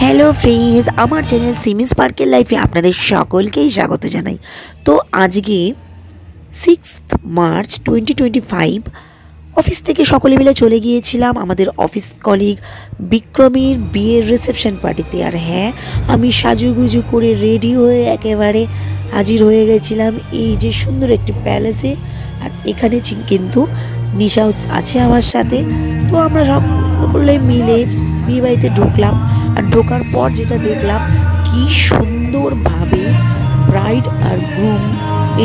Hello friends আমার channel Simi sparkle লাইফে আপনাদের সকলকেই স্বাগত জানাই। তো আজকে 6th মার্চ 2025 অফিস থেকে সকলে মিলে চলে গিয়েছিলাম আমাদের অফিস কলিগ বিক্রমের বিয়ের রিসেপশন পার্টিতে। আর হ্যাঁ, আমি সাজুগুজু করে রেডি হয়ে একেবারে হাজির হয়ে গেছিলাম এই যে সুন্দর একটি প্যালেসে। আর এখানে কিন্তু নিশা আছে আমার সাথে। তো আমরা সকলে মিলে বিয়ে বাড়িতে ঢুকলাম। আর ঢোকার পর যেটা দেখলাম, কি সুন্দরভাবে ব্রাইড আর গ্রুম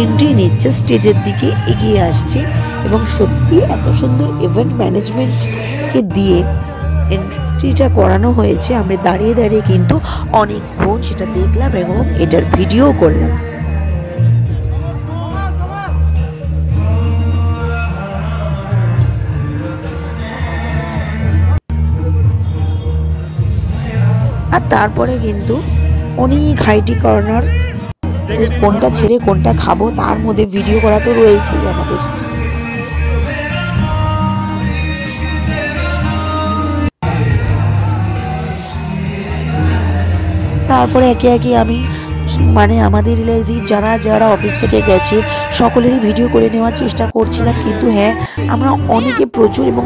এন্ট্রি নিচ্ছে, স্টেজের দিকে এগিয়ে আসছে এবং সত্যি এত সুন্দর ইভেন্ট ম্যানেজমেন্টকে দিয়ে এন্ট্রিটা করানো হয়েছে। আমরা দাঁড়িয়ে দাঁড়িয়ে কিন্তু অনেকক্ষণ সেটা দেখলাম এবং এটার ভিডিও করলাম। আর তারপরে কিন্তু অনেক হাইটি কর্নার, কোনটা ছেড়ে কোনটা খাবো তার মধ্যে ভিডিও করা তো রয়েছেই আমাদের। তারপরে একে একে আমি আমাদের রিলেটিভ যারা যারা অফিস থেকে গেছে সকলেরই ভিডিও করে নেওয়ার চেষ্টা করছিলাম। কিন্তু হ্যাঁ, আমরা অনেকে প্রচুর এবং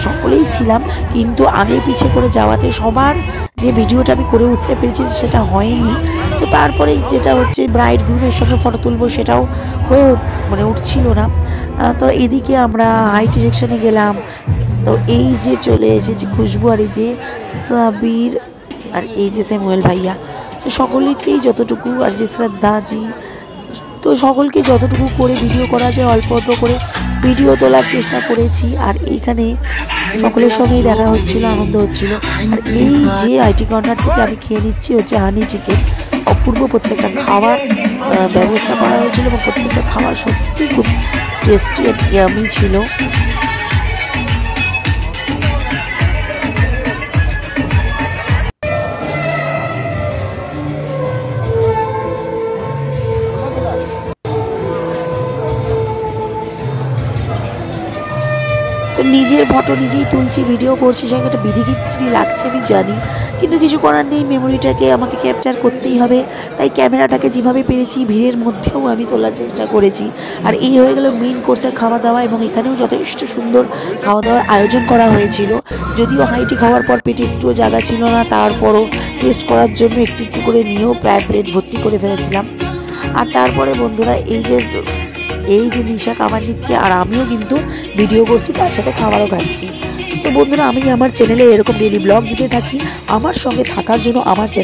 সকলেই ছিলাম, কিন্তু আগে পিছিয়ে করে যাওয়াতে সবার যে ভিডিওটা আমি করে উঠতে পেরেছি সেটা হয়নি। তো তারপরে যেটা হচ্ছে ব্রাইড গ্রুমের সঙ্গে ফটো তুলবো সেটাও হয়ে উঠছিল না। তো এদিকে আমরা হাইটি সেকশনে গেলাম। তো এই যে চলে এসেছে খুশবু, আর এই যে সাবির, আর এই যে স্যামুয়েল ভাইয়া। তো সকলকেই যতটুকু, আর যে শ্রদ্ধাজি, তো সকলকে যতটুকু করে ভিডিও করা যায় অল্প অল্প করে ভিডিও তোলার চেষ্টা করেছি। আর এইখানে সকলের সঙ্গেই দেখা হচ্ছিল, আনন্দ হচ্ছিল। আর এই যে আইটি কর্নার থেকে আমি খেয়ে নিচ্ছি হচ্ছে হানি চিকেন। অপূর্ব প্রত্যেকটা খাবার ব্যবস্থা করা হয়েছিল এবং প্রত্যেকটা খাবার সত্যি খুব টেস্টি আর ইয়ামি ছিল। তো নিজের ফটো নিজেই তুলছি, ভিডিও করছি, সেটা একটা বিধিকিচ্ছিরি লাগছে আমি জানি, কিন্তু কিছু করার নেই। মেমোরিটাকে আমাকে ক্যাপচার করতেই হবে, তাই ক্যামেরাটাকে যেভাবে পেরেছি ভিড়ের মধ্যেও আমি তোলার চেষ্টা করেছি। আর এই হয়ে গেল মেইন কোর্সের খাওয়া দাওয়া, এবং এখানেও যথেষ্ট সুন্দর খাওয়া দাওয়ার আয়োজন করা হয়েছিল। যদিও হাইটি খাওয়ার পর পেটে একটুও জায়গা ছিল না, তারপরও টেস্ট করার জন্য একটু একটু করে নিয়েও প্রায় প্লেট ভর্তি করে ফেলেছিলাম। আর তারপরে বন্ধুরা এই যে নিশা খাবার নিচ্ছে আর আমিও কিন্তু ভিডিও করছি, তার সাথে খাবারও খাচ্ছি। তো বন্ধুরা, আমি আমার চ্যানেলে এরকম ডেইলি ব্লগ দিতে থাকি। আমার সঙ্গে থাকার জন্য আমার চ্যানেল